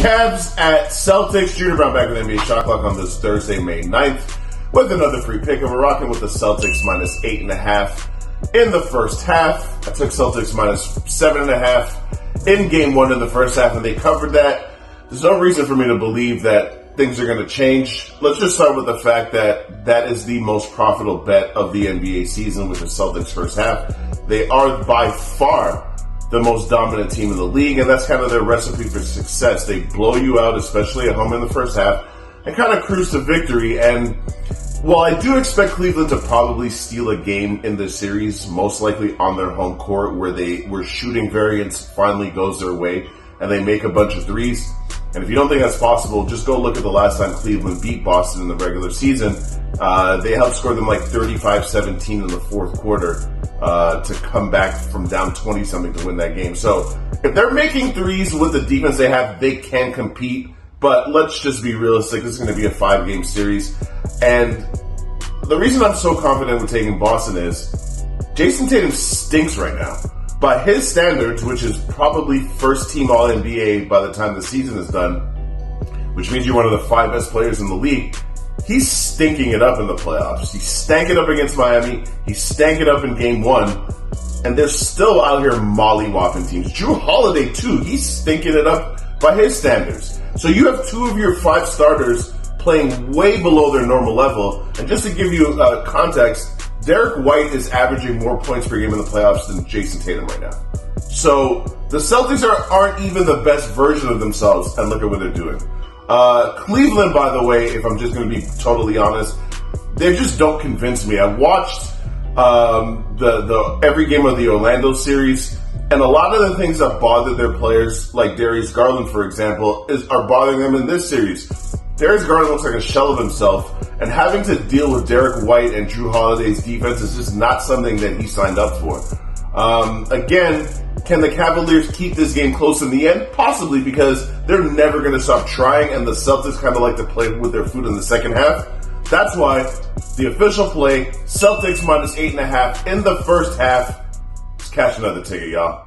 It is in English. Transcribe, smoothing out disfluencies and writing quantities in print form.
Cavs at Celtics. Junior Brown back with NBA Shot Clock on this Thursday, May 9th with another free pick. And we're rocking with the Celtics minus 8.5 in the first half. I took Celtics minus 7.5 in game one in the first half, and they covered that. There's no reason for me to believe that things are going to change. Let's just start with the fact that that is the most profitable bet of the NBA season, with the Celtics first half. They are by far the most dominant team in the league, and that's kind of their recipe for success. They blow you out, especially at home in the first half, and kind of cruise to victory. And while I do expect Cleveland to probably steal a game in this series, most likely on their home court, where shooting variance finally goes their way and they make a bunch of threes. And if you don't think that's possible, just go look at the last time Cleveland beat Boston in the regular season. They helped score them like 35-17 in the fourth quarter to come back from down 20-something to win that game. So if they're making threes with the defense they have, they can compete. But let's just be realistic. This is going to be a 5-game series. And the reason I'm so confident with taking Boston is Jason Tatum stinks right now. By his standards, which is probably first-team All-NBA by the time the season is done, which means you're one of the 5 best players in the league, he's stinking it up in the playoffs. He stank it up against Miami. He stank it up in Game 1. And they're still out here mollywopping teams. Jrue Holiday, too. He's stinking it up by his standards. So you have 2 of your 5 starters playing way below their normal level. And just to give you context, Derek White is averaging more points per game in the playoffs than Jason Tatum right now. So the Celtics aren't even the best version of themselves, and look at what they're doing. Cleveland, by the way, if I'm just going to be totally honest, they just don't convince me. I watched the every game of the Orlando series, and a lot of the things that bothered their players, like Darius Garland, for example, are bothering them in this series. Darius Garland looks like a shell of himself, and having to deal with Derek White and Jrue Holiday's defense is just not something that he signed up for. Again, can the Cavaliers keep this game close in the end? Possibly, because they're never going to stop trying, and the Celtics kind of like to play with their foot in the second half. That's why the official play, Celtics minus 8.5 in the first half. Let's cash another ticket, y'all.